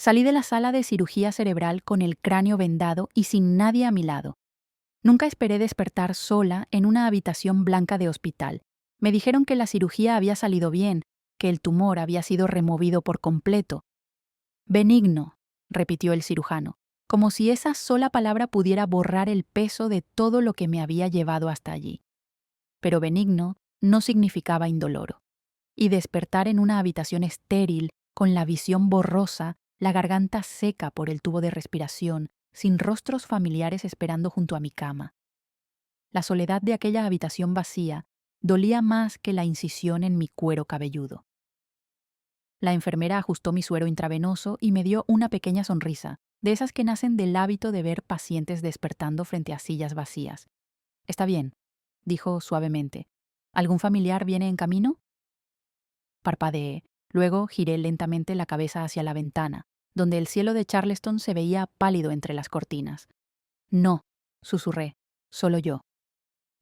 Salí de la sala de cirugía cerebral con el cráneo vendado y sin nadie a mi lado. Nunca esperé despertar sola en una habitación blanca de hospital. Me dijeron que la cirugía había salido bien, que el tumor había sido removido por completo. Benigno, repitió el cirujano, como si esa sola palabra pudiera borrar el peso de todo lo que me había llevado hasta allí. Pero benigno no significaba indoloro. Y despertar en una habitación estéril, con la visión borrosa, la garganta seca por el tubo de respiración, sin rostros familiares esperando junto a mi cama. La soledad de aquella habitación vacía dolía más que la incisión en mi cuero cabelludo. La enfermera ajustó mi suero intravenoso y me dio una pequeña sonrisa, de esas que nacen del hábito de ver pacientes despertando frente a sillas vacías. «Está bien», dijo suavemente. «¿Algún familiar viene en camino?» Parpadeé. Luego giré lentamente la cabeza hacia la ventana, donde el cielo de Charleston se veía pálido entre las cortinas. «No», susurré, «solo yo».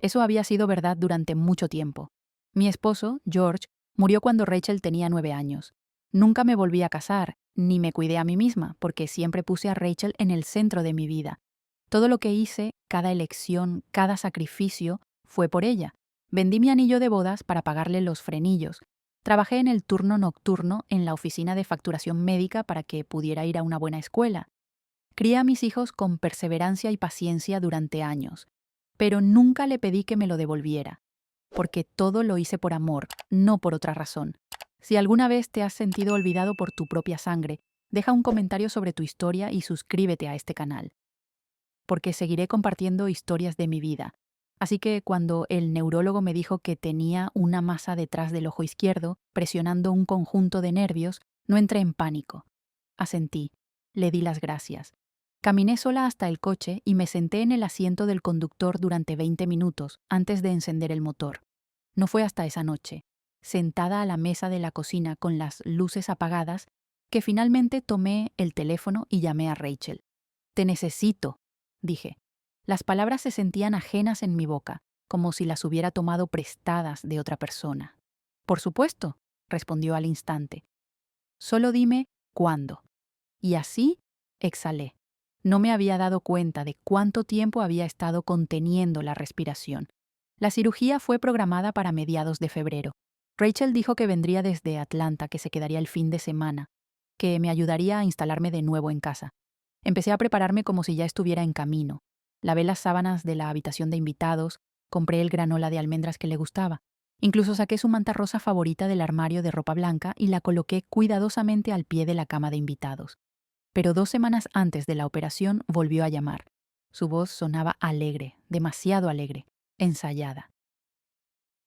Eso había sido verdad durante mucho tiempo. Mi esposo, George, murió cuando Rachel tenía 9 años. Nunca me volví a casar, ni me cuidé a mí misma, porque siempre puse a Rachel en el centro de mi vida. Todo lo que hice, cada elección, cada sacrificio, fue por ella. Vendí mi anillo de bodas para pagarle los frenillos. Trabajé en el turno nocturno en la oficina de facturación médica para que pudiera ir a una buena escuela. Crié a mis hijos con perseverancia y paciencia durante años, pero nunca le pedí que me lo devolviera, porque todo lo hice por amor, no por otra razón. Si alguna vez te has sentido olvidado por tu propia sangre, deja un comentario sobre tu historia y suscríbete a este canal, porque seguiré compartiendo historias de mi vida. Así que cuando el neurólogo me dijo que tenía una masa detrás del ojo izquierdo, presionando un conjunto de nervios, no entré en pánico. Asentí. Le di las gracias. Caminé sola hasta el coche y me senté en el asiento del conductor durante 20 minutos antes de encender el motor. No fue hasta esa noche, sentada a la mesa de la cocina con las luces apagadas, que finalmente tomé el teléfono y llamé a Rachel. «Te necesito», dije. Las palabras se sentían ajenas en mi boca, como si las hubiera tomado prestadas de otra persona. «Por supuesto», respondió al instante. «Solo dime cuándo». Y así exhalé. No me había dado cuenta de cuánto tiempo había estado conteniendo la respiración. La cirugía fue programada para mediados de febrero. Rachel dijo que vendría desde Atlanta, que se quedaría el fin de semana, que me ayudaría a instalarme de nuevo en casa. Empecé a prepararme como si ya estuviera en camino. Lavé las sábanas de la habitación de invitados, compré el granola de almendras que le gustaba. Incluso saqué su manta rosa favorita del armario de ropa blanca y la coloqué cuidadosamente al pie de la cama de invitados. Pero 2 semanas antes de la operación volvió a llamar. Su voz sonaba alegre, demasiado alegre, ensayada.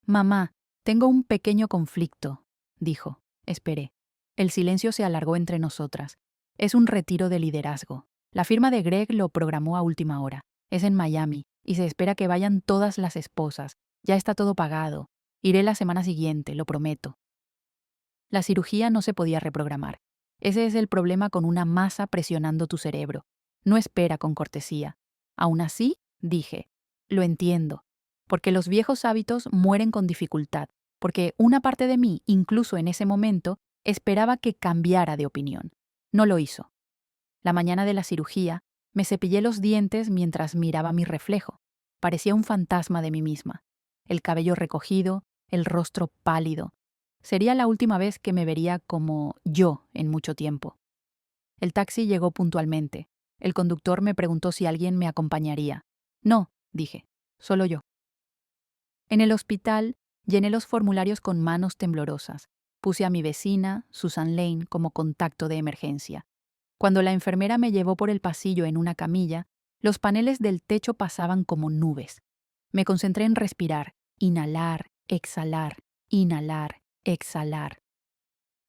«Mamá, tengo un pequeño conflicto», dijo. Esperé. El silencio se alargó entre nosotras. Es un retiro de liderazgo. La firma de Greg lo programó a última hora. Es en Miami, y se espera que vayan todas las esposas. Ya está todo pagado. Iré la semana siguiente, lo prometo. La cirugía no se podía reprogramar. Ese es el problema con una masa presionando tu cerebro. No espera con cortesía. Aún así, dije, lo entiendo. Porque los viejos hábitos mueren con dificultad. Porque una parte de mí, incluso en ese momento, esperaba que cambiara de opinión. No lo hizo. La mañana de la cirugía, me cepillé los dientes mientras miraba mi reflejo. Parecía un fantasma de mí misma. El cabello recogido, el rostro pálido. Sería la última vez que me vería como yo en mucho tiempo. El taxi llegó puntualmente. El conductor me preguntó si alguien me acompañaría. «No», dije, «solo yo». En el hospital, llené los formularios con manos temblorosas. Puse a mi vecina, Susan Lane, como contacto de emergencia. Cuando la enfermera me llevó por el pasillo en una camilla, los paneles del techo pasaban como nubes. Me concentré en respirar, inhalar, exhalar, inhalar, exhalar.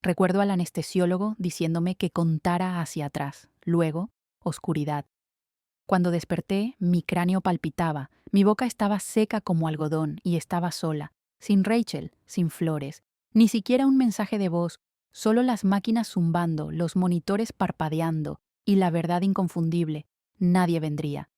Recuerdo al anestesiólogo diciéndome que contara hacia atrás. Luego, oscuridad. Cuando desperté, mi cráneo palpitaba, mi boca estaba seca como algodón y estaba sola, sin Rachel, sin flores, ni siquiera un mensaje de voz, solo las máquinas zumbando, los monitores parpadeando y la verdad inconfundible, nadie vendría.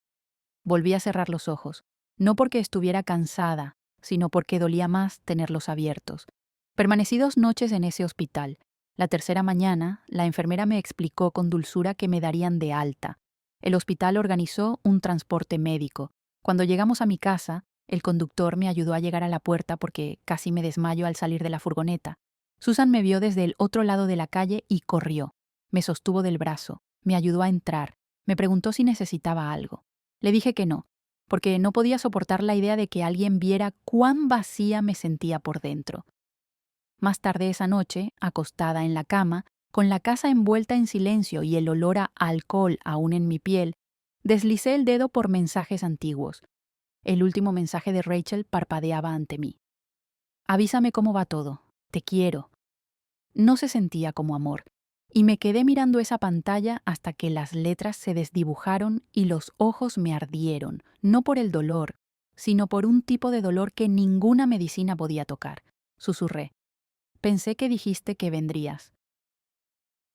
Volví a cerrar los ojos, no porque estuviera cansada, sino porque dolía más tenerlos abiertos. Permanecí 2 noches en ese hospital. La tercera mañana, la enfermera me explicó con dulzura que me darían de alta. El hospital organizó un transporte médico. Cuando llegamos a mi casa, el conductor me ayudó a llegar a la puerta porque casi me desmayo al salir de la furgoneta. Susan me vio desde el otro lado de la calle y corrió. Me sostuvo del brazo, me ayudó a entrar, me preguntó si necesitaba algo. Le dije que no, porque no podía soportar la idea de que alguien viera cuán vacía me sentía por dentro. Más tarde esa noche, acostada en la cama, con la casa envuelta en silencio y el olor a alcohol aún en mi piel, deslicé el dedo por mensajes antiguos. El último mensaje de Rachel parpadeaba ante mí. Avísame cómo va todo. Te quiero. No se sentía como amor, y me quedé mirando esa pantalla hasta que las letras se desdibujaron y los ojos me ardieron, no por el dolor, sino por un tipo de dolor que ninguna medicina podía tocar. Susurré. Pensé que dijiste que vendrías.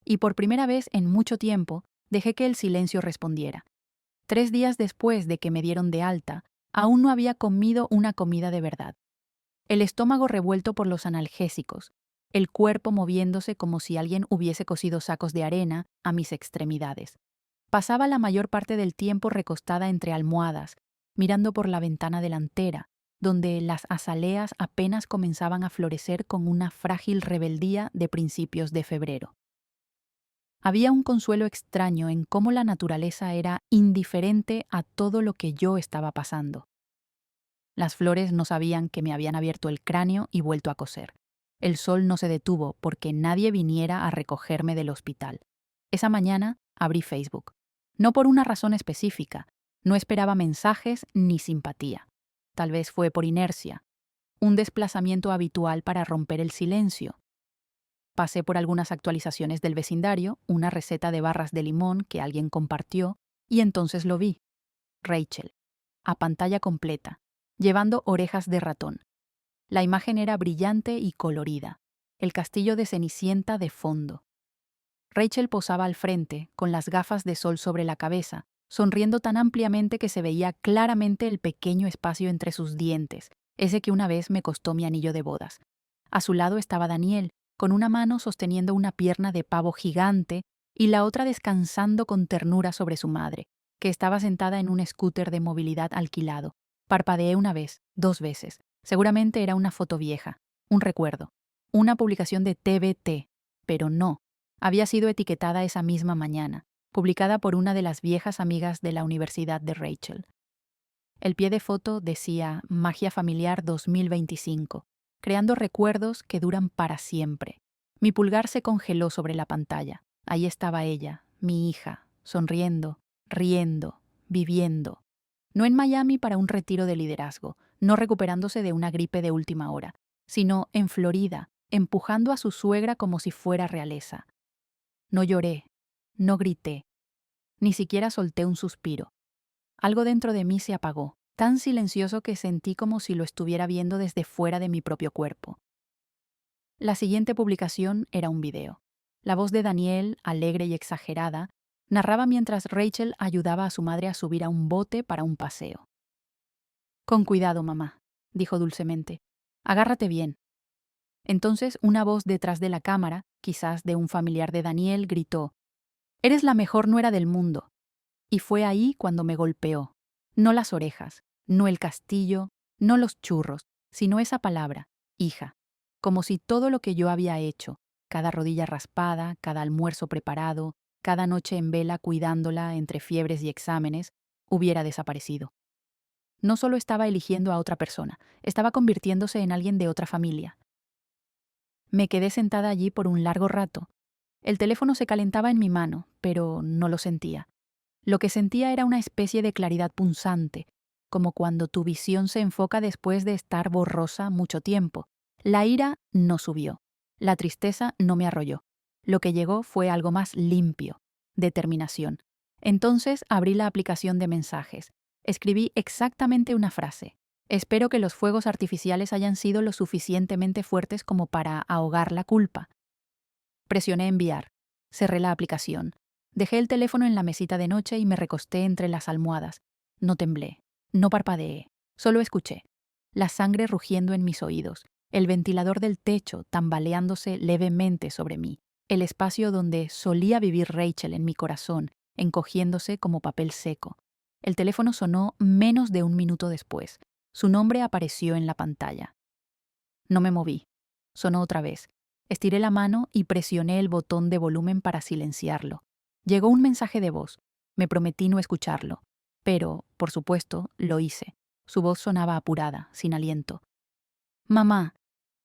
Y por primera vez en mucho tiempo, dejé que el silencio respondiera. 3 días después de que me dieron de alta, aún no había comido una comida de verdad. El estómago revuelto por los analgésicos, el cuerpo moviéndose como si alguien hubiese cosido sacos de arena a mis extremidades. Pasaba la mayor parte del tiempo recostada entre almohadas, mirando por la ventana delantera, donde las azaleas apenas comenzaban a florecer con una frágil rebeldía de principios de febrero. Había un consuelo extraño en cómo la naturaleza era indiferente a todo lo que yo estaba pasando. Las flores no sabían que me habían abierto el cráneo y vuelto a coser. El sol no se detuvo porque nadie viniera a recogerme del hospital. Esa mañana abrí Facebook. No por una razón específica. No esperaba mensajes ni simpatía. Tal vez fue por inercia. Un desplazamiento habitual para romper el silencio. Pasé por algunas actualizaciones del vecindario, una receta de barras de limón que alguien compartió, y entonces lo vi. Rachel, a pantalla completa, llevando orejas de ratón. La imagen era brillante y colorida, el castillo de Cenicienta de fondo. Rachel posaba al frente, con las gafas de sol sobre la cabeza, sonriendo tan ampliamente que se veía claramente el pequeño espacio entre sus dientes, ese que una vez me costó mi anillo de bodas. A su lado estaba Daniel, con una mano sosteniendo una pierna de pavo gigante y la otra descansando con ternura sobre su madre, que estaba sentada en un scooter de movilidad alquilado. Parpadeé una vez, 2 veces. Seguramente era una foto vieja, un recuerdo, una publicación de TBT, pero no. Había sido etiquetada esa misma mañana, publicada por una de las viejas amigas de la universidad de Rachel. El pie de foto decía Magia Familiar 2025, creando recuerdos que duran para siempre. Mi pulgar se congeló sobre la pantalla. Ahí estaba ella, mi hija, sonriendo, riendo, viviendo. No en Miami para un retiro de liderazgo, no recuperándose de una gripe de última hora, sino en Florida, empujando a su suegra como si fuera realeza. No lloré, no grité, ni siquiera solté un suspiro. Algo dentro de mí se apagó, tan silencioso que sentí como si lo estuviera viendo desde fuera de mi propio cuerpo. La siguiente publicación era un video. La voz de Daniel, alegre y exagerada, narraba mientras Rachel ayudaba a su madre a subir a un bote para un paseo. «Con cuidado, mamá», dijo dulcemente. «Agárrate bien». Entonces una voz detrás de la cámara, quizás de un familiar de Daniel, gritó: «Eres la mejor nuera del mundo». Y fue ahí cuando me golpeó. No las orejas, no el castillo, no los churros, sino esa palabra, hija. Como si todo lo que yo había hecho, cada rodilla raspada, cada almuerzo preparado, cada noche en vela cuidándola entre fiebres y exámenes, hubiera desaparecido. No solo estaba eligiendo a otra persona, estaba convirtiéndose en alguien de otra familia. Me quedé sentada allí por un largo rato. El teléfono se calentaba en mi mano, pero no lo sentía. Lo que sentía era una especie de claridad punzante, como cuando tu visión se enfoca después de estar borrosa mucho tiempo. La ira no subió, la tristeza no me arrolló. Lo que llegó fue algo más limpio, determinación. Entonces abrí la aplicación de mensajes. Escribí exactamente una frase. Espero que los fuegos artificiales hayan sido lo suficientemente fuertes como para ahogar la culpa. Presioné enviar. Cerré la aplicación. Dejé el teléfono en la mesita de noche y me recosté entre las almohadas. No temblé, no parpadeé, solo escuché. La sangre rugiendo en mis oídos, el ventilador del techo tambaleándose levemente sobre mí. el espacio donde solía vivir Rachel en mi corazón, encogiéndose como papel seco. El teléfono sonó menos de un minuto después. Su nombre apareció en la pantalla. No me moví. Sonó otra vez. Estiré la mano y presioné el botón de volumen para silenciarlo. Llegó un mensaje de voz. Me prometí no escucharlo. Pero, por supuesto, lo hice. Su voz sonaba apurada, sin aliento. Mamá,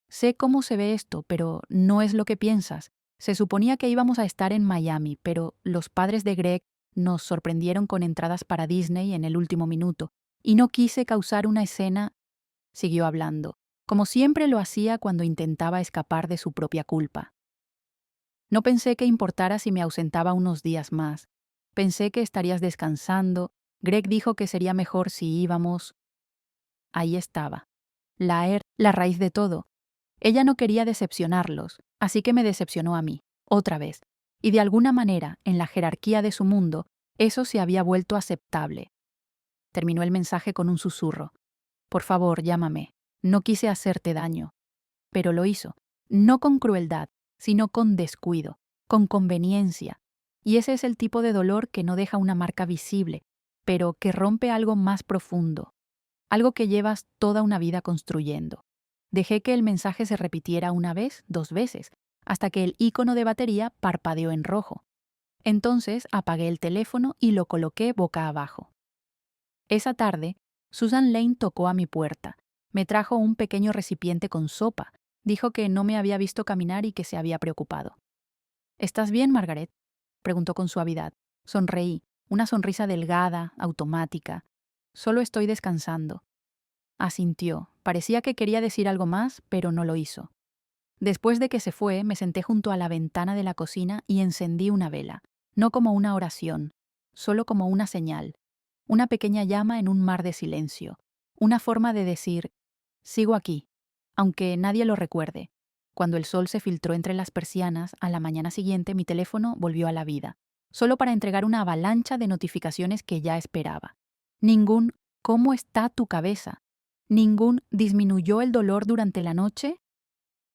sé cómo se ve esto, pero no es lo que piensas. Se suponía que íbamos a estar en Miami, pero los padres de Greg nos sorprendieron con entradas para Disney en el último minuto, y no quise causar una escena. Siguió hablando, como siempre lo hacía cuando intentaba escapar de su propia culpa. No pensé que importara si me ausentaba unos días más. Pensé que estarías descansando. Greg dijo que sería mejor si íbamos. Ahí estaba. La raíz de todo. Ella no quería decepcionarlos, así que me decepcionó a mí, otra vez. Y de alguna manera, en la jerarquía de su mundo, eso se había vuelto aceptable. Terminó el mensaje con un susurro. Por favor, llámame. No quise hacerte daño. Pero lo hizo, no con crueldad, sino con descuido, con conveniencia. Y ese es el tipo de dolor que no deja una marca visible, pero que rompe algo más profundo, algo que llevas toda una vida construyendo. Dejé que el mensaje se repitiera una vez, 2 veces, hasta que el icono de batería parpadeó en rojo. Entonces apagué el teléfono y lo coloqué boca abajo. Esa tarde, Susan Lane tocó a mi puerta. Me trajo un pequeño recipiente con sopa. Dijo que no me había visto caminar y que se había preocupado. ¿Estás bien, Margaret?, preguntó con suavidad. Sonreí, una sonrisa delgada, automática. Solo estoy descansando. Asintió. Parecía que quería decir algo más, pero no lo hizo. Después de que se fue, me senté junto a la ventana de la cocina y encendí una vela, no como una oración, solo como una señal, una pequeña llama en un mar de silencio, una forma de decir, sigo aquí, aunque nadie lo recuerde. Cuando el sol se filtró entre las persianas, a la mañana siguiente mi teléfono volvió a la vida, solo para entregar una avalancha de notificaciones que ya esperaba. Ningún ¿cómo está tu cabeza? Ningún ¿disminuyó el dolor durante la noche?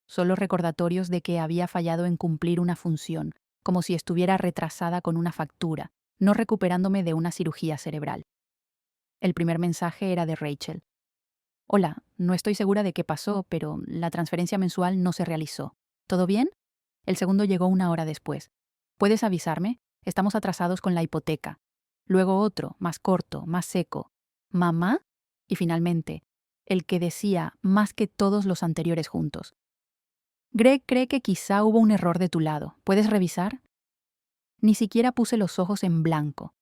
Solo recordatorios de que había fallado en cumplir una función, como si estuviera retrasada con una factura, no recuperándome de una cirugía cerebral. El primer mensaje era de Rachel. Hola, no estoy segura de qué pasó, pero la transferencia mensual no se realizó. ¿Todo bien? El segundo llegó una hora después. ¿Puedes avisarme? Estamos atrasados con la hipoteca. Luego otro, más corto, más seco. ¿Mamá? Y finalmente, el que decía más que todos los anteriores juntos. Greg cree que quizá hubo un error de tu lado. ¿Puedes revisar? Ni siquiera puse los ojos en blanco.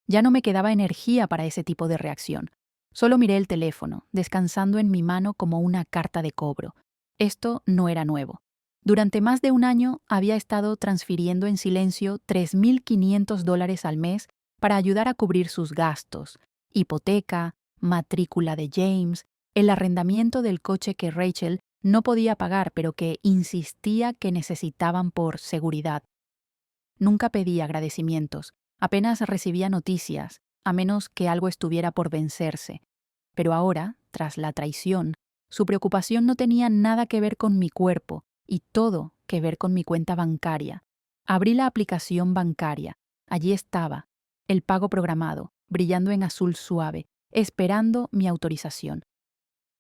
Ya no me quedaba energía para ese tipo de reacción. Solo miré el teléfono, descansando en mi mano como una carta de cobro. Esto no era nuevo. Durante más de un año había estado transfiriendo en silencio $3,500 al mes para ayudar a cubrir sus gastos, hipoteca, matrícula de James, el arrendamiento del coche que Rachel no podía pagar pero que insistía que necesitaban por seguridad. Nunca pedí agradecimientos, apenas recibía noticias, a menos que algo estuviera por vencerse. Pero ahora, tras la traición, su preocupación no tenía nada que ver con mi cuerpo y todo que ver con mi cuenta bancaria. Abrí la aplicación bancaria. Allí estaba, el pago programado, brillando en azul suave, esperando mi autorización.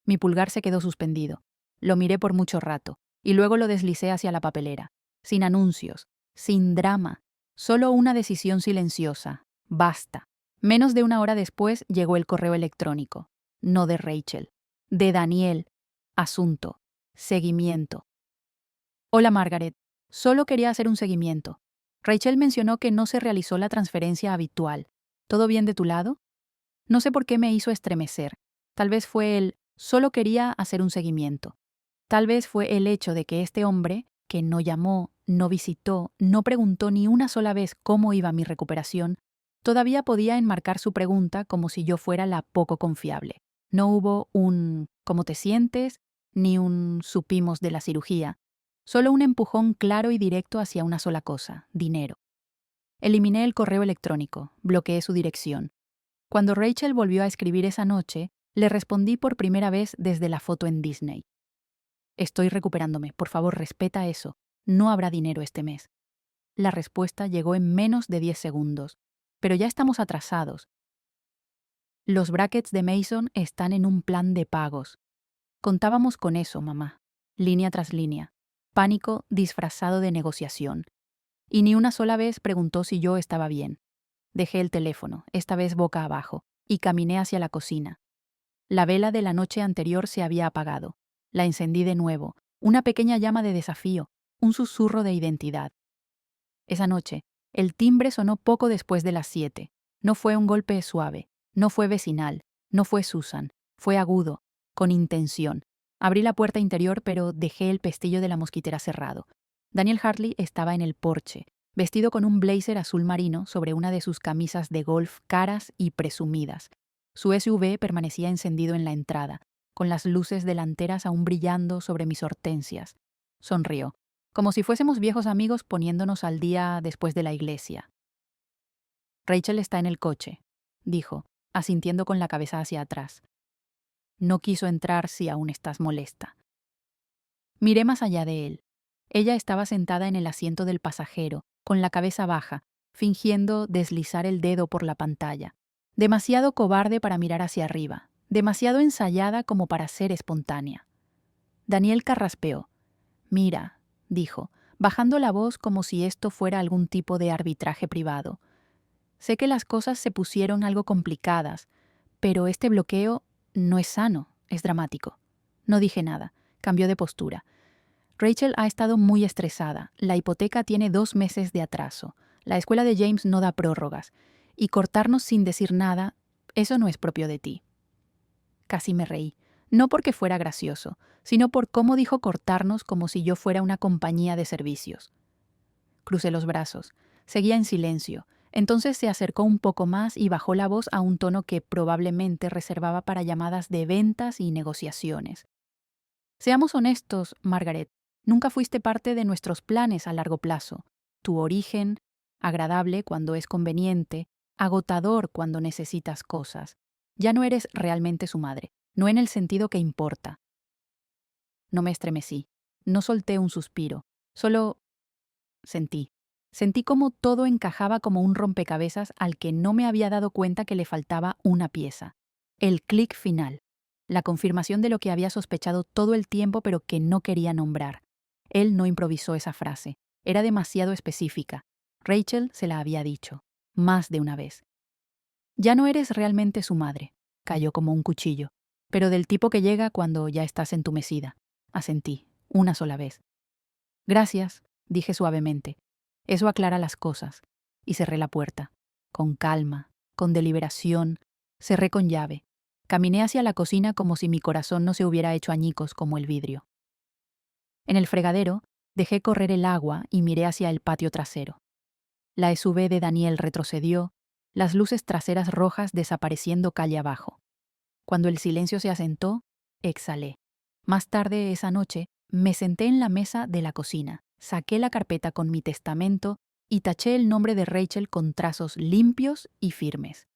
Mi pulgar se quedó suspendido. Lo miré por mucho rato, y luego lo deslicé hacia la papelera. Sin anuncios, sin drama, solo una decisión silenciosa. Basta. Menos de una hora después llegó el correo electrónico. No de Rachel. De Daniel. Asunto. Seguimiento. Hola, Margaret. Solo quería hacer un seguimiento. Rachel mencionó que no se realizó la transferencia habitual. ¿Todo bien de tu lado? No sé por qué me hizo estremecer. Tal vez fue solo quería hacer un seguimiento. Tal vez fue el hecho de que este hombre, que no llamó, no visitó, no preguntó ni una sola vez cómo iba mi recuperación, todavía podía enmarcar su pregunta como si yo fuera la poco confiable. No hubo un ¿cómo te sientes?, ni un supimos de la cirugía. Solo un empujón claro y directo hacia una sola cosa, dinero. Eliminé el correo electrónico, bloqueé su dirección. Cuando Rachel volvió a escribir esa noche, le respondí por primera vez desde la foto en Disney. Estoy recuperándome, por favor respeta eso. No habrá dinero este mes. La respuesta llegó en menos de 10 segundos. Pero ya estamos atrasados. Los brackets de Mason están en un plan de pagos. Contábamos con eso, mamá. Línea tras línea. Pánico disfrazado de negociación. Y ni una sola vez preguntó si yo estaba bien. Dejé el teléfono, esta vez boca abajo, y caminé hacia la cocina. La vela de la noche anterior se había apagado. La encendí de nuevo, una pequeña llama de desafío, un susurro de identidad. Esa noche, el timbre sonó poco después de las 7. No fue un golpe suave, no fue vecinal, no fue Susan, fue agudo, con intención. Abrí la puerta interior, pero dejé el pestillo de la mosquitera cerrado. Daniel Hartley estaba en el porche, vestido con un blazer azul marino sobre una de sus camisas de golf caras y presumidas. Su SUV permanecía encendido en la entrada, con las luces delanteras aún brillando sobre mis hortensias. Sonrió, como si fuésemos viejos amigos poniéndonos al día después de la iglesia. Rachel está en el coche, dijo, asintiendo con la cabeza hacia atrás. No quiso entrar si aún estás molesta. Miré más allá de él. Ella estaba sentada en el asiento del pasajero, con la cabeza baja, fingiendo deslizar el dedo por la pantalla. Demasiado cobarde para mirar hacia arriba, demasiado ensayada como para ser espontánea. Daniel carraspeó. Mira, dijo, bajando la voz como si esto fuera algún tipo de arbitraje privado. Sé que las cosas se pusieron algo complicadas, pero este bloqueo no es sano, es dramático. No dije nada, cambió de postura. Rachel ha estado muy estresada. La hipoteca tiene 2 meses de atraso. La escuela de James no da prórrogas. Y cortarnos sin decir nada, eso no es propio de ti. Casi me reí. No porque fuera gracioso, sino por cómo dijo cortarnos como si yo fuera una compañía de servicios. Crucé los brazos. Seguía en silencio. Entonces se acercó un poco más y bajó la voz a un tono que probablemente reservaba para llamadas de ventas y negociaciones. Seamos honestos, Margaret. Nunca fuiste parte de nuestros planes a largo plazo. Tu origen, agradable cuando es conveniente, agotador cuando necesitas cosas. Ya no eres realmente su madre, no en el sentido que importa. No me estremecí, no solté un suspiro, solo sentí. Sentí como todo encajaba como un rompecabezas al que no me había dado cuenta que le faltaba una pieza. El clic final. La confirmación de lo que había sospechado todo el tiempo pero que no quería nombrar. Él no improvisó esa frase. Era demasiado específica. Rachel se la había dicho. Más de una vez. Ya no eres realmente su madre. Cayó como un cuchillo. Pero del tipo que llega cuando ya estás entumecida. Asentí. Una sola vez. Gracias, dije suavemente. Eso aclara las cosas. Y cerré la puerta. Con calma, con deliberación. Cerré con llave. Caminé hacia la cocina como si mi corazón no se hubiera hecho añicos como el vidrio. En el fregadero, dejé correr el agua y miré hacia el patio trasero. La SUV de Daniel retrocedió, las luces traseras rojas desapareciendo calle abajo. Cuando el silencio se asentó, exhalé. Más tarde esa noche, me senté en la mesa de la cocina, saqué la carpeta con mi testamento y taché el nombre de Rachel con trazos limpios y firmes.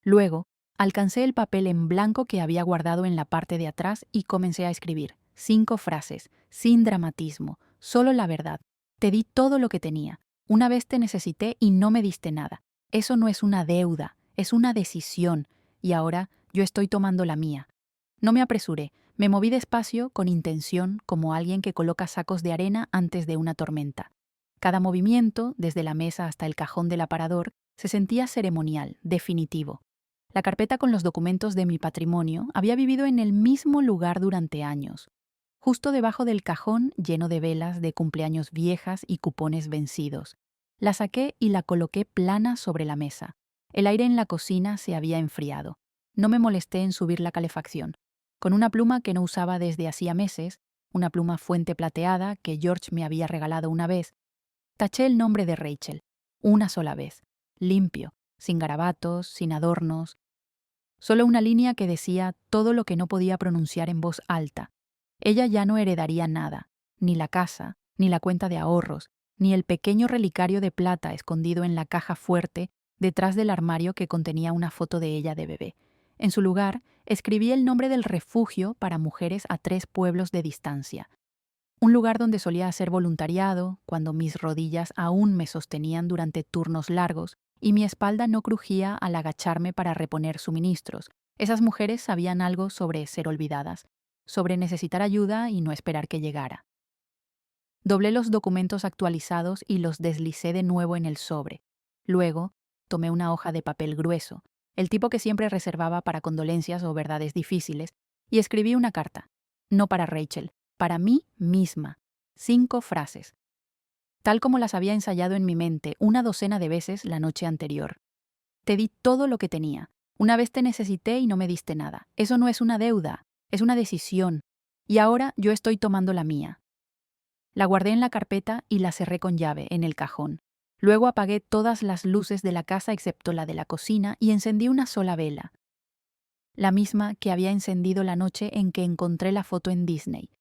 Luego, alcancé el papel en blanco que había guardado en la parte de atrás y comencé a escribir. 5 frases, sin dramatismo, solo la verdad. Te di todo lo que tenía. Una vez te necesité y no me diste nada. Eso no es una deuda, es una decisión. Y ahora yo estoy tomando la mía. No me apresuré, me moví despacio, con intención, como alguien que coloca sacos de arena antes de una tormenta. Cada movimiento, desde la mesa hasta el cajón del aparador, se sentía ceremonial, definitivo. La carpeta con los documentos de mi patrimonio había vivido en el mismo lugar durante años. Justo debajo del cajón lleno de velas de cumpleaños viejas y cupones vencidos. La saqué y la coloqué plana sobre la mesa. El aire en la cocina se había enfriado. No me molesté en subir la calefacción. Con una pluma que no usaba desde hacía meses, una pluma fuente plateada que George me había regalado una vez, taché el nombre de Rachel, una sola vez, limpio, sin garabatos, sin adornos. Solo una línea que decía todo lo que no podía pronunciar en voz alta. Ella ya no heredaría nada, ni la casa, ni la cuenta de ahorros, ni el pequeño relicario de plata escondido en la caja fuerte detrás del armario que contenía una foto de ella de bebé. En su lugar, escribí el nombre del refugio para mujeres a 3 pueblos de distancia. Un lugar donde solía hacer voluntariado, cuando mis rodillas aún me sostenían durante turnos largos y mi espalda no crujía al agacharme para reponer suministros. Esas mujeres sabían algo sobre ser olvidadas, sobre necesitar ayuda y no esperar que llegara. Doblé los documentos actualizados y los deslicé de nuevo en el sobre. Luego, tomé una hoja de papel grueso, el tipo que siempre reservaba para condolencias o verdades difíciles, y escribí una carta. No para Rachel, para mí misma. 5 frases, tal como las había ensayado en mi mente una docena de veces la noche anterior. Te di todo lo que tenía. Una vez te necesité y no me diste nada. Eso no es una deuda, es una decisión. Y ahora yo estoy tomando la mía. La guardé en la carpeta y la cerré con llave en el cajón. Luego apagué todas las luces de la casa excepto la de la cocina y encendí una sola vela, la misma que había encendido la noche en que encontré la foto en Disney.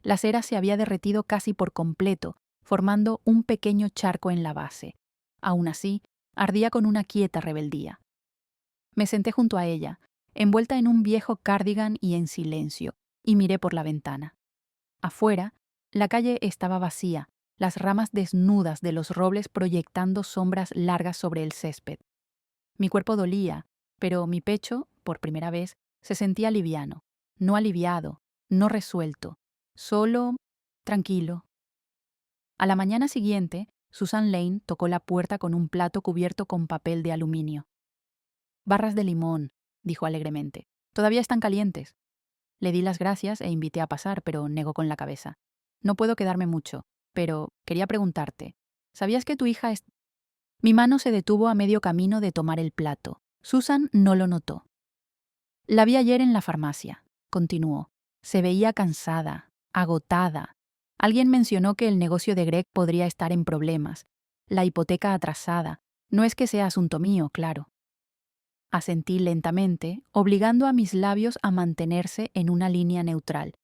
La cera se había derretido casi por completo, formando un pequeño charco en la base. Aún así, ardía con una quieta rebeldía. Me senté junto a ella, envuelta en un viejo cardigan y en silencio, y miré por la ventana. Afuera, la calle estaba vacía, las ramas desnudas de los robles proyectando sombras largas sobre el césped. Mi cuerpo dolía, pero mi pecho, por primera vez, se sentía liviano, no aliviado, no resuelto, solo tranquilo. A la mañana siguiente, Susan Lane tocó la puerta con un plato cubierto con papel de aluminio. «Barras de limón», dijo alegremente. «Todavía están calientes». Le di las gracias e invité a pasar, pero negó con la cabeza. «No puedo quedarme mucho, pero quería preguntarte. ¿Sabías que tu hija es...?» Mi mano se detuvo a medio camino de tomar el plato. Susan no lo notó. «La vi ayer en la farmacia», continuó. «Se veía cansada, agotada. Alguien mencionó que el negocio de Greg podría estar en problemas. La hipoteca atrasada. No es que sea asunto mío, claro». Asentí lentamente, obligando a mis labios a mantenerse en una línea neutral.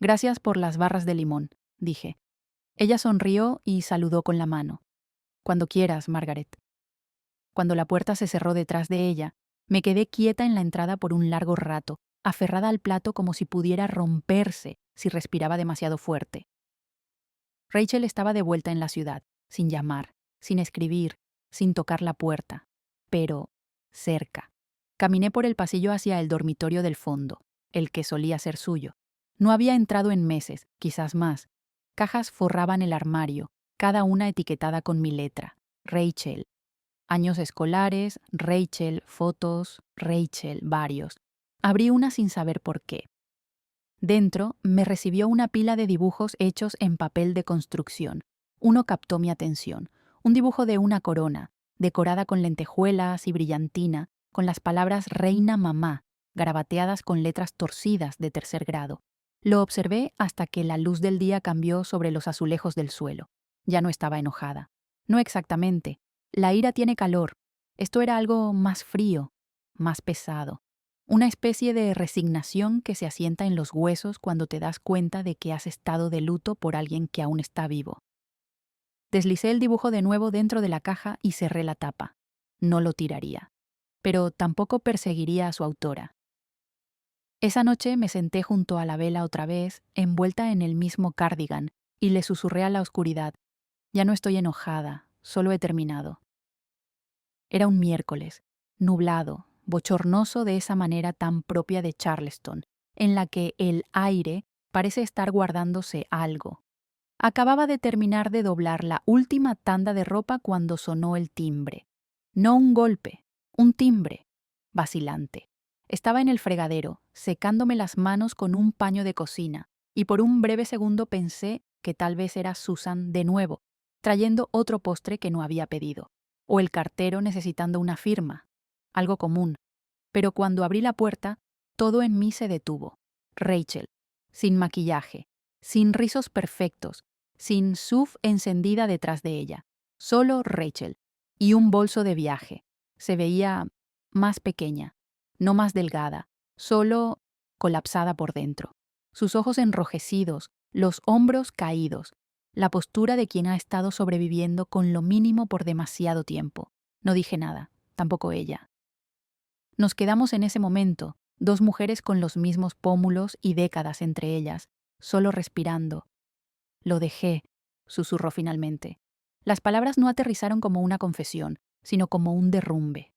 «Gracias por las barras de limón», dije. Ella sonrió y saludó con la mano. «Cuando quieras, Margaret». Cuando la puerta se cerró detrás de ella, me quedé quieta en la entrada por un largo rato, aferrada al plato como si pudiera romperse si respiraba demasiado fuerte. Rachel estaba de vuelta en la ciudad, sin llamar, sin escribir, sin tocar la puerta, pero cerca. Caminé por el pasillo hacia el dormitorio del fondo, el que solía ser suyo. No había entrado en meses, quizás más. Cajas forraban el armario, cada una etiquetada con mi letra. Rachel. Años escolares, Rachel, fotos, Rachel, varios. Abrí una sin saber por qué. Dentro me recibió una pila de dibujos hechos en papel de construcción. Uno captó mi atención. Un dibujo de una corona, decorada con lentejuelas y brillantina, con las palabras Reina Mamá, garabateadas con letras torcidas de 3er grado. Lo observé hasta que la luz del día cambió sobre los azulejos del suelo. Ya no estaba enojada. No exactamente. La ira tiene calor. Esto era algo más frío, más pesado. Una especie de resignación que se asienta en los huesos cuando te das cuenta de que has estado de luto por alguien que aún está vivo. Deslicé el dibujo de nuevo dentro de la caja y cerré la tapa. No lo tiraría. Pero tampoco perseguiría a su autora. Esa noche me senté junto a la vela otra vez, envuelta en el mismo cardigan, y le susurré a la oscuridad. Ya no estoy enojada, solo he terminado. Era un miércoles, nublado, bochornoso de esa manera tan propia de Charleston, en la que el aire parece estar guardándose algo. Acababa de terminar de doblar la última tanda de ropa cuando sonó el timbre. No un golpe, un timbre, vacilante. Estaba en el fregadero, secándome las manos con un paño de cocina, y por un breve segundo pensé que tal vez era Susan de nuevo, trayendo otro postre que no había pedido, o el cartero necesitando una firma, algo común. Pero cuando abrí la puerta, todo en mí se detuvo. Rachel, sin maquillaje, sin rizos perfectos, sin SUV encendida detrás de ella. Solo Rachel. Y un bolso de viaje. Se veía más pequeña, no más delgada, solo colapsada por dentro. Sus ojos enrojecidos, los hombros caídos, la postura de quien ha estado sobreviviendo con lo mínimo por demasiado tiempo. No dije nada, tampoco ella. Nos quedamos en ese momento, 2 mujeres con los mismos pómulos y décadas entre ellas, solo respirando, Lo dejé, susurró finalmente. Las palabras no aterrizaron como una confesión, sino como un derrumbe.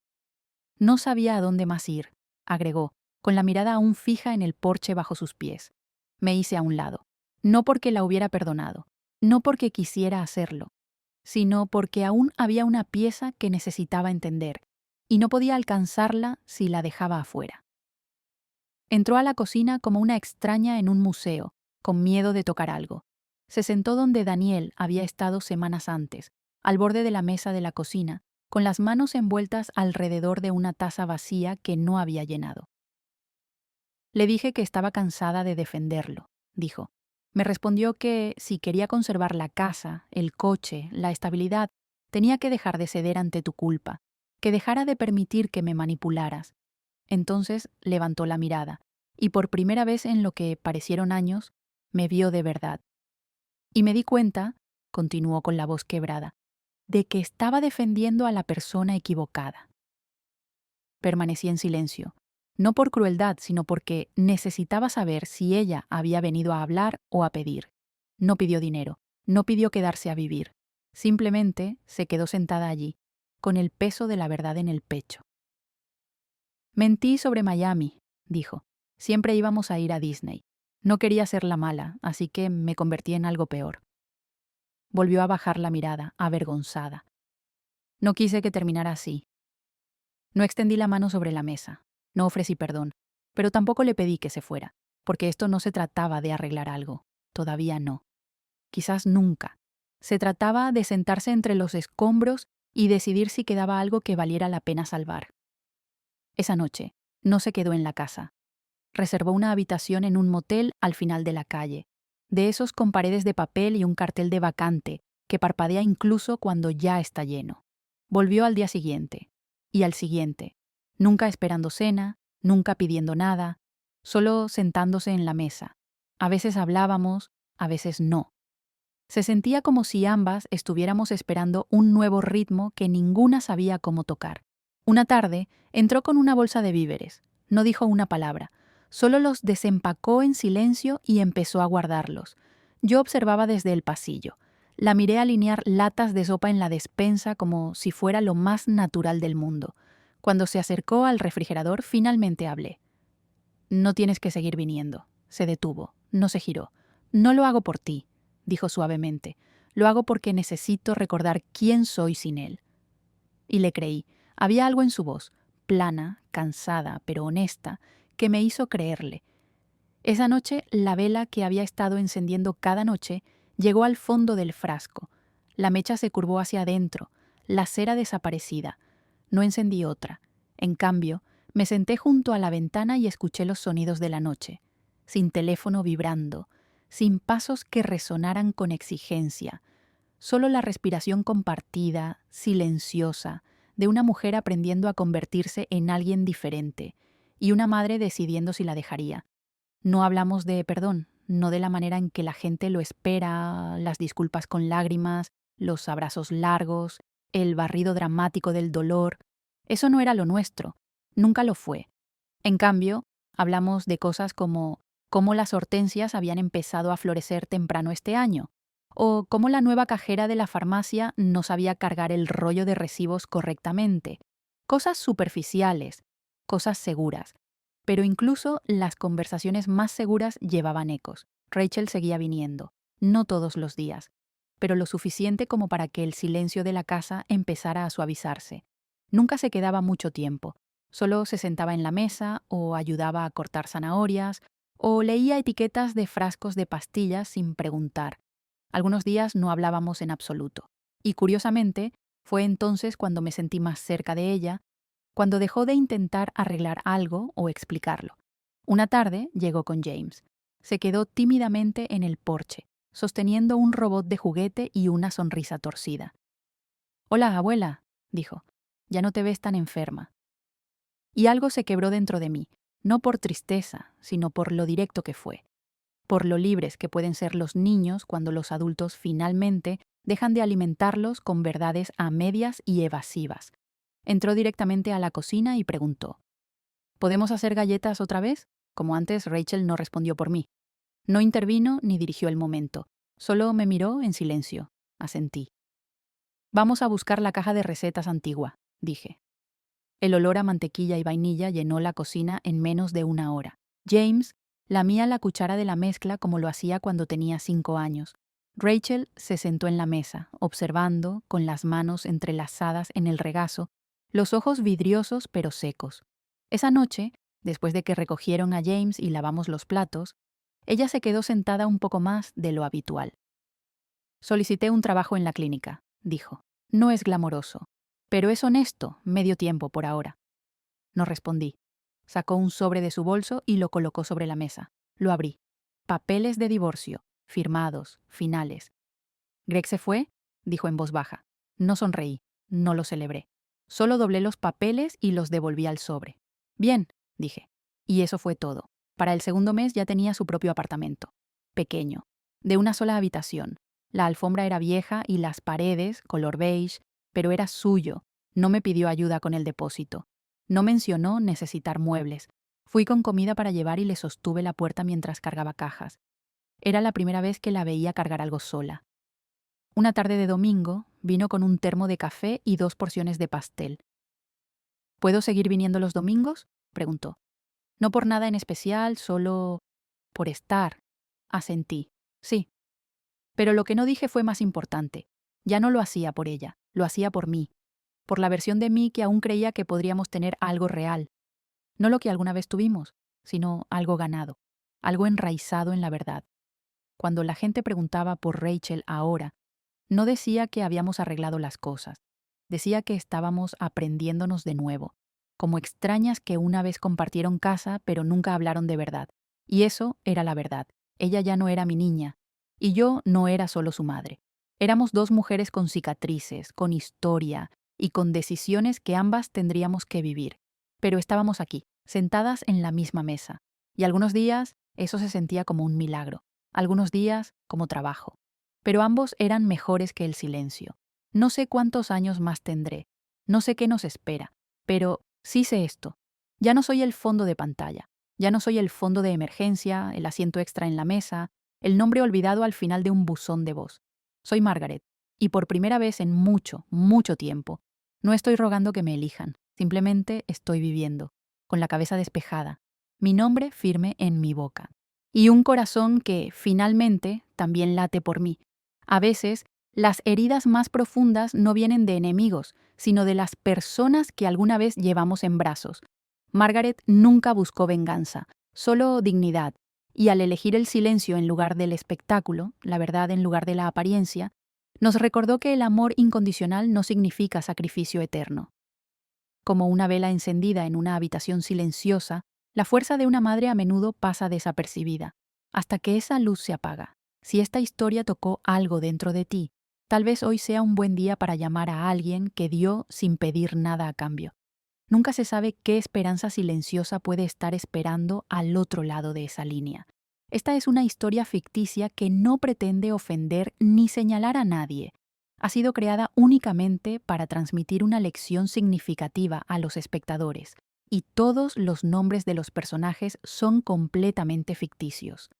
No sabía a dónde más ir, agregó, con la mirada aún fija en el porche bajo sus pies. Me hice a un lado, no porque la hubiera perdonado, no porque quisiera hacerlo, sino porque aún había una pieza que necesitaba entender, y no podía alcanzarla si la dejaba afuera. Entró a la cocina como una extraña en un museo, con miedo de tocar algo. Se sentó donde Daniel había estado semanas antes, al borde de la mesa de la cocina, con las manos envueltas alrededor de una taza vacía que no había llenado. Le dije que estaba cansada de defenderlo, dijo. Me respondió que, si quería conservar la casa, el coche, la estabilidad, tenía que dejar de ceder ante tu culpa, que dejara de permitir que me manipularas. Entonces levantó la mirada, y por primera vez en lo que parecieron años, me vio de verdad. Y me di cuenta, continuó con la voz quebrada, de que estaba defendiendo a la persona equivocada. Permanecí en silencio, no por crueldad, sino porque necesitaba saber si ella había venido a hablar o a pedir. No pidió dinero, no pidió quedarse a vivir. Simplemente se quedó sentada allí, con el peso de la verdad en el pecho. Mentí sobre Miami, dijo. Siempre íbamos a ir a Disney. No quería ser la mala, así que me convertí en algo peor. Volvió a bajar la mirada, avergonzada. No quise que terminara así. No extendí la mano sobre la mesa, no ofrecí perdón, pero tampoco le pedí que se fuera, porque esto no se trataba de arreglar algo, todavía no. Quizás nunca. Se trataba de sentarse entre los escombros y decidir si quedaba algo que valiera la pena salvar. Esa noche, no se quedó en la casa. Reservó una habitación en un motel al final de la calle, de esos con paredes de papel y un cartel de vacante, que parpadea incluso cuando ya está lleno. Volvió al día siguiente, y al siguiente, nunca esperando cena, nunca pidiendo nada, solo sentándose en la mesa. A veces hablábamos, a veces no. Se sentía como si ambas estuviéramos esperando un nuevo ritmo que ninguna sabía cómo tocar. Una tarde, entró con una bolsa de víveres. No dijo una palabra. Solo los desempacó en silencio y empezó a guardarlos. Yo observaba desde el pasillo. La miré alinear latas de sopa en la despensa como si fuera lo más natural del mundo. Cuando se acercó al refrigerador, finalmente hablé. No tienes que seguir viniendo. Se detuvo. No se giró. No lo hago por ti, dijo suavemente. Lo hago porque necesito recordar quién soy sin él. Y le creí. Había algo en su voz, plana, cansada, pero honesta, que me hizo creerle. Esa noche, la vela que había estado encendiendo cada noche llegó al fondo del frasco. La mecha se curvó hacia adentro, la cera desaparecida. No encendí otra. En cambio, me senté junto a la ventana y escuché los sonidos de la noche, sin teléfono vibrando, sin pasos que resonaran con exigencia, solo la respiración compartida, silenciosa, de una mujer aprendiendo a convertirse en alguien diferente, y una madre decidiendo si la dejaría. No hablamos de perdón, no de la manera en que la gente lo espera, las disculpas con lágrimas, los abrazos largos, el barrido dramático del dolor. Eso no era lo nuestro, nunca lo fue. En cambio, hablamos de cosas como cómo las hortensias habían empezado a florecer temprano este año, o cómo la nueva cajera de la farmacia no sabía cargar el rollo de recibos correctamente. Cosas superficiales, cosas seguras. Pero incluso las conversaciones más seguras llevaban ecos. Rachel seguía viniendo, no todos los días, pero lo suficiente como para que el silencio de la casa empezara a suavizarse. Nunca se quedaba mucho tiempo. Solo se sentaba en la mesa o ayudaba a cortar zanahorias o leía etiquetas de frascos de pastillas sin preguntar. Algunos días no hablábamos en absoluto. Y curiosamente, fue entonces cuando me sentí más cerca de ella, cuando dejó de intentar arreglar algo o explicarlo. Una tarde llegó con James. Se quedó tímidamente en el porche, sosteniendo un robot de juguete y una sonrisa torcida. «Hola, abuela», dijo. «Ya no te ves tan enferma». Y algo se quebró dentro de mí, no por tristeza, sino por lo directo que fue. Por lo libres que pueden ser los niños cuando los adultos finalmente dejan de alimentarlos con verdades a medias y evasivas. Entró directamente a la cocina y preguntó: «¿Podemos hacer galletas otra vez?». Como antes, Rachel no respondió por mí. No intervino ni dirigió el momento. Solo me miró en silencio. Asentí. Vamos a buscar la caja de recetas antigua, dije. El olor a mantequilla y vainilla llenó la cocina en menos de una hora. James lamía la cuchara de la mezcla como lo hacía cuando tenía 5 años. Rachel se sentó en la mesa, observando, con las manos entrelazadas en el regazo, los ojos vidriosos pero secos. Esa noche, después de que recogieron a James y lavamos los platos, ella se quedó sentada un poco más de lo habitual. Solicité un trabajo en la clínica, dijo. No es glamoroso, pero es honesto, medio tiempo por ahora. No respondí. Sacó un sobre de su bolso y lo colocó sobre la mesa. Lo abrí. Papeles de divorcio, firmados, finales. ¿Greg se fue? Dijo en voz baja. No sonreí, no lo celebré. Solo doblé los papeles y los devolví al sobre. Bien, dije. Y eso fue todo. Para el segundo mes ya tenía su propio apartamento. Pequeño, de una sola habitación. La alfombra era vieja y las paredes, color beige, pero era suyo. No me pidió ayuda con el depósito. No mencionó necesitar muebles. Fui con comida para llevar y le sostuve la puerta mientras cargaba cajas. Era la primera vez que la veía cargar algo sola. Una tarde de domingo, vino con un termo de café y 2 porciones de pastel. ¿Puedo seguir viniendo los domingos? Preguntó. No por nada en especial, solo por estar. Asentí. Sí. Pero lo que no dije fue más importante. Ya no lo hacía por ella, lo hacía por mí. Por la versión de mí que aún creía que podríamos tener algo real. No lo que alguna vez tuvimos, sino algo ganado, algo enraizado en la verdad. Cuando la gente preguntaba por Rachel ahora, no decía que habíamos arreglado las cosas, decía que estábamos aprendiéndonos de nuevo, como extrañas que una vez compartieron casa pero nunca hablaron de verdad. Y eso era la verdad. Ella ya no era mi niña, y yo no era solo su madre. Éramos 2 mujeres con cicatrices, con historia y con decisiones que ambas tendríamos que vivir. Pero estábamos aquí, sentadas en la misma mesa, y algunos días eso se sentía como un milagro, algunos días como trabajo. Pero ambos eran mejores que el silencio. No sé cuántos años más tendré, no sé qué nos espera, pero sí sé esto. Ya no soy el fondo de pantalla, ya no soy el fondo de emergencia, el asiento extra en la mesa, el nombre olvidado al final de un buzón de voz. Soy Margaret, y por primera vez en mucho, mucho tiempo, no estoy rogando que me elijan, simplemente estoy viviendo, con la cabeza despejada, mi nombre firme en mi boca. Y un corazón que, finalmente, también late por mí. A veces, las heridas más profundas no vienen de enemigos, sino de las personas que alguna vez llevamos en brazos. Margaret nunca buscó venganza, solo dignidad, y al elegir el silencio en lugar del espectáculo, la verdad en lugar de la apariencia, nos recordó que el amor incondicional no significa sacrificio eterno. Como una vela encendida en una habitación silenciosa, la fuerza de una madre a menudo pasa desapercibida, hasta que esa luz se apaga. Si esta historia tocó algo dentro de ti, tal vez hoy sea un buen día para llamar a alguien que dio sin pedir nada a cambio. Nunca se sabe qué esperanza silenciosa puede estar esperando al otro lado de esa línea. Esta es una historia ficticia que no pretende ofender ni señalar a nadie. Ha sido creada únicamente para transmitir una lección significativa a los espectadores, y todos los nombres de los personajes son completamente ficticios.